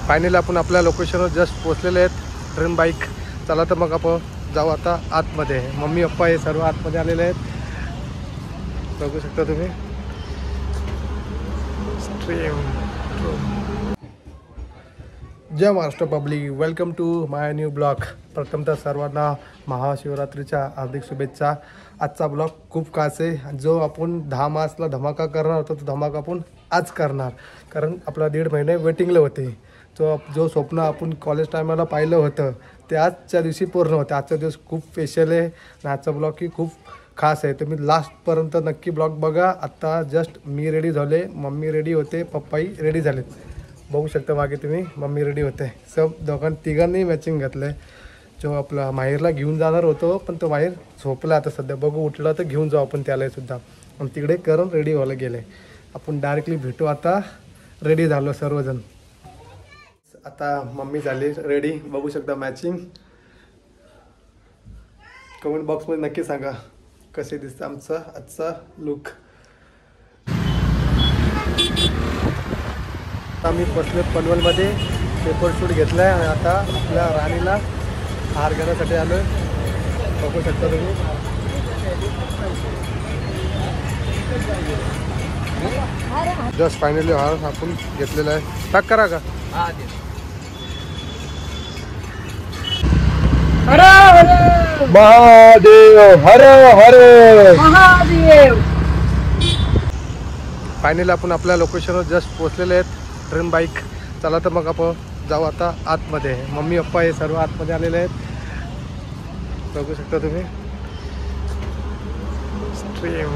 Finally आपण आपल्या लोकेशनवर जस्ट पोहोचलेले आहेत. Dream bike. चला तर मग आपण जाऊ आता आतमध्ये. मम्मी पप्पा हे सर्व आतमध्ये आलेले आहेत. बघू शकता तुम्ही. स्ट्रीम. जय Maharashtra public, welcome to my new blog. प्रथमतः सर्वांना महाशिवरात्रीच्या हार्दिक शुभेच्छा. आजचा ब्लॉग खूप खास आहे. जो आपण 10 मार्चला धमाका करणार होतो तो धमाका आपण आज करणार. कारण आपला 1.5 महिने वेटिंगला होते. जो स्वप्न आपण कॉलेज टायमाला पाहिलं होतं ते आजच्या दिवशी पूर्ण होते. आजचा दिवस खूप स्पेशल आहे आणि आजचा ब्लॉगही खूप खास आहे. तुम्ही लास्टपर्यंत नक्की ब्लॉग बघा. आत्ता जस्ट मी रेडी झाले, मम्मी रेडी होते, पप्पाही रेडी झालेत. बघू शकता मागे तुम्ही. मम्मी रेडी होते. तिघांनी मॅचिंग घातलं आहे. जो आपला माहेरला घेऊन जाणार होतो पण तो माहेर झोपला आता सध्या. बघू उठला तर घेऊन जाऊ आपण त्याला सुद्धा. आणि तिकडे करून रेडी व्हायला गेले. आपण डायरेक्टली भेटू आता. रेडी झालो सर्वजण. आता मम्मी झाली रेडी. बघू शकता मॅचिंग. कमेंट बॉक्समध्ये नक्की सांगा कसे दिसतं आमचा आजचा लुक. आम्ही बसलो पनवेलमध्ये. पेपर शूट घेतला आहे आणि आता आपल्या राणीला हार घेण्यासाठी आलो आहे. बघू शकता तुम्ही. जस्ट फायनली हार आपण घेतलेला आहे. टाक करा का. महादेव हर हर महादेव. फायनली आपण आपल्या लोकेशनवर जस्ट पोहोचलेले आहेत. Dream bike. चला तर मग आपण जाऊ आता आतमध्ये. मम्मी पप्पा हे सर्व आतमध्ये आलेले आहेत. बघू शकता तुम्ही. स्ट्रीम.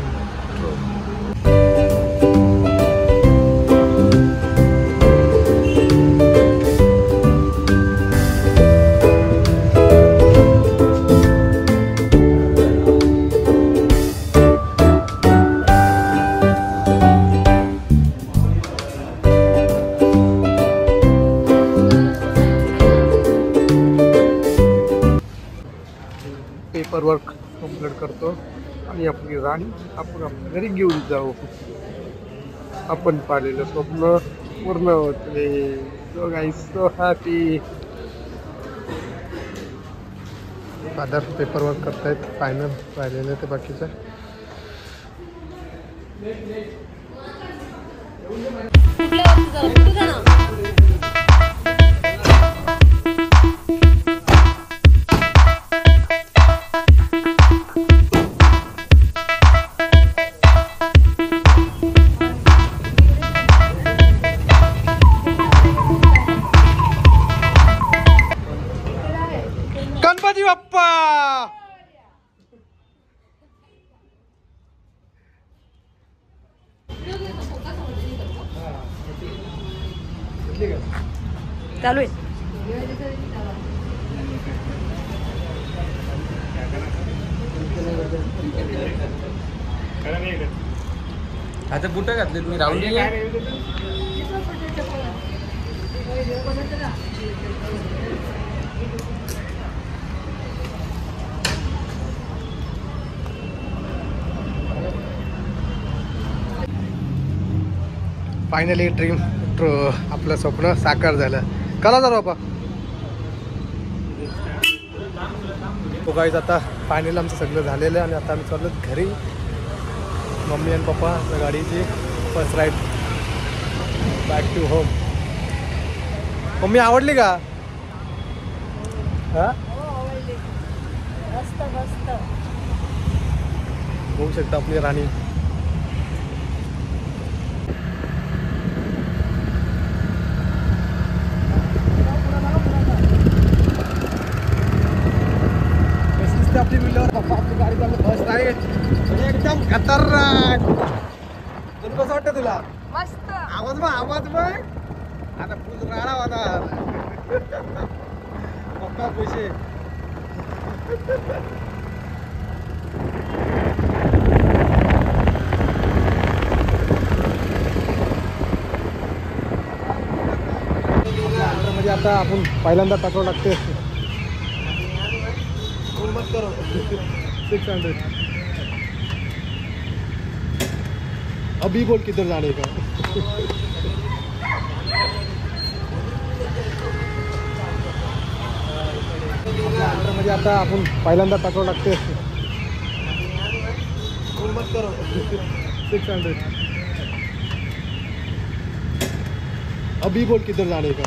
पेपर वर्क कंप्लीट करतो आणि आपली राणी आपण आपल्या घरी घेऊन जाऊ. आपण पाहिलेलं स्वप्न पूर्ण होते. So guys so happy. Father paper work करतायत. फायनल राहिलेलं ते बाकीचं. गणपती बाप्पा. चालू आहे. आता बुट घातले तुम्ही. राहून फायनली ड्रीम आपलं स्वप्न साकार झालं. कला जा बाबा. तो गाईज आता फायनली आमचं सगळं झालेलं आहे आणि आता आम्ही चाललो घरी. मम्मी आणि पप्पा गाडीची first ride back to home. Mummy आवडली का. हा बघू शकता आपली राणी. आपली मिळल्यावर पप्पा आपली गाडी चालू फर्स्ट आहे. एकदम खतरनाक. तुला कसं वाटतं तुला. मस्त. आवाज बघ आता फुल राडा होता. पप्पा पैसे. म्हणजे आता आपण पहिल्यांदा पेट्रोल लागते. 600. अभी बोल किधर जाने का. त्यामध्ये आता आपण पहिल्यांदा पेट्रोल लागते 600. अभी बोल किधर जाने का.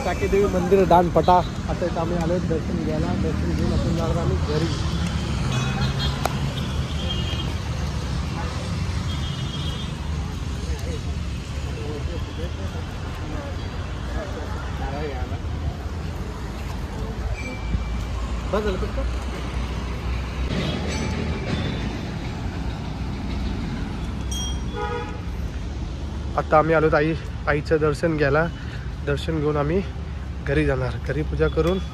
टाके देवी मंदिर दानपटा. आता इथं आम्ही आलो दर्शन घ्यायला. दर्शन घेऊन आपण जाणार आम्ही घरी. बस झालं फक्त. आता आम्ही आलो आईचं दर्शन घ्यायला. दर्शन घेऊन आम्ही घरी जाणार. घरी पूजा करून सो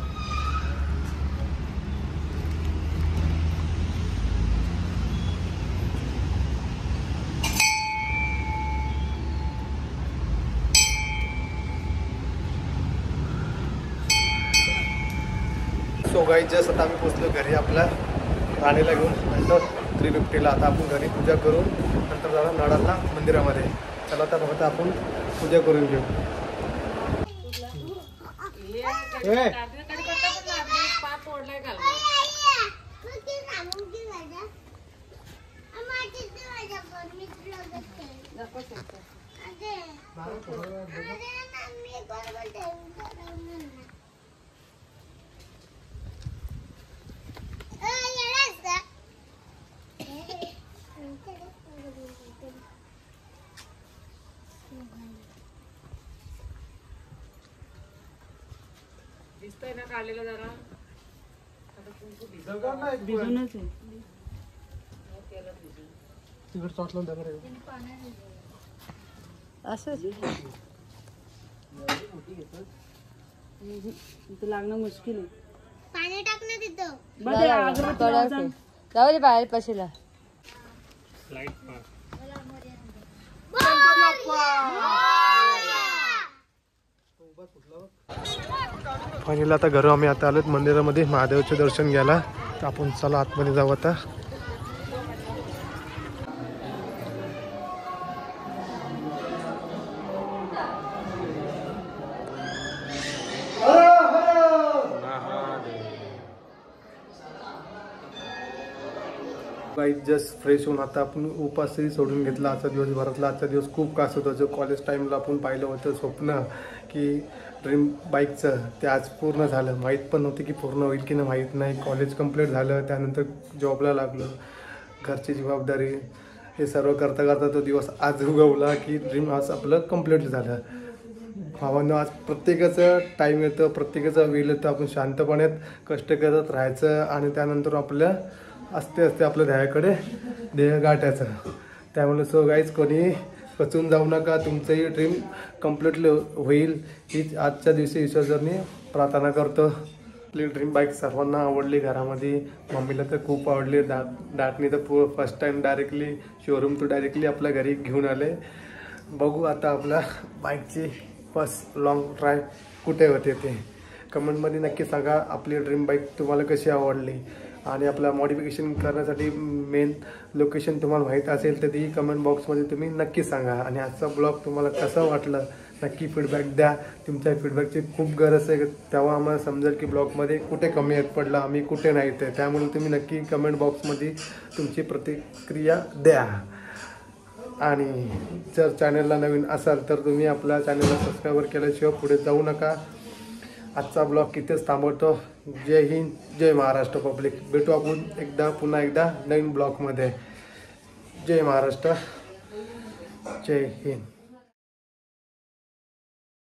गाईज जस्ट आता आम्ही पोचलो घरी आपल्या राणीला घेऊन. नंतर 350ला आता आपण घरी पूजा करून नंतर जाणार नळाला मंदिरामध्ये. चला तर फक्त आपण पूजा करून घेऊ. दिसतंय ना काढलेलं जरा भिजूनच आहे. तिकडे चॉटलं दगड असंच इथं लागणं मुश्किल आहे. पाणी टाक ना तिथं. जाऊ दे बाहेर पशीला. फायनली आता घरी आम्ही आता आलोत मंदिरामध्ये महादेवचे दर्शन घ्यायला. तर आपण चला आतमध्ये जाऊ आता. जस्ट फ्रेश होऊन आता आपण उपासही सोडून घेतला. आजचा दिवसभरातला आजचा दिवस खूप कास होता. जो कॉलेज टाईमला आपण पाहिलं होतं स्वप्न की ड्रीम बाईकचं ते आज पूर्ण झालं. माहीत पण नव्हतं की पूर्ण होईल की नाही माहीत नाही. कॉलेज कंप्लीट झालं. त्यानंतर जॉबला लागलो. घरची जबाबदारी हे सर्व करता करता तो दिवस आज उगवला की ड्रीम आज आपलं कंप्लीट झालं. भावांनो आज प्रत्येकाचं टाईम येतं. प्रत्येकाचा वेळ येतं. आपण शांतपणे कष्ट करत राहायचं आणि त्यानंतर आपल्या असते आपल्या ध्येयाकडे ध्येय गाठायचं. त्यामुळे सो गाईज कोणी खचून जाऊ नका. तुमचंही ड्रीम कम्प्लिटली होईल हीच आजच्या दिवशी ईश्वरचरणी प्रार्थना करतो. आपली ड्रीम बाईक सर्वांना आवडली. घरामध्ये मम्मीला तर खूप आवडली. डाटनी तर first time directly showroom to directly आपल्या घरी घेऊन आले. बघू आता आपल्या बाईकची फर्स्ट लॉंग ड्राईव्ह कुठे होते ते कमेंटमध्ये नक्की सांगा. आपली ड्रीम बाईक तुम्हाला कशी आवडली आणि आपला मॉडिफिकेशन करण्यासाठी मेन लोकेशन तुम्हाला माहीत असेल तर ती कमेंट बॉक्समध्ये तुम्ही नक्की सांगा. आणि आजचा ब्लॉग तुम्हाला कसं वाटलं नक्की फीडबॅक द्या. तुमच्या फीडबॅकची खूप गरज आहे. तेव्हा आम्हाला समजेल की ब्लॉगमध्ये कुठे कमी येत पडलं आम्ही कुठे नाही ते. त्यामुळे तुम्ही नक्की कमेंट बॉक्समध्ये तुमची प्रतिक्रिया द्या. आणि जर चॅनलला नवीन असाल तर तुम्ही आपल्या चॅनलला सबस्क्राईब केल्याशिवाय पुढे जाऊ नका. आजचा ब्लॉग इथेच थांबवतो. जय हिंद, जय महाराष्ट्र पब्लिक. भेटू आपण पुन्हा एकदा नवीन ब्लॉगमध्ये. जय महाराष्ट्र, जय हिंद.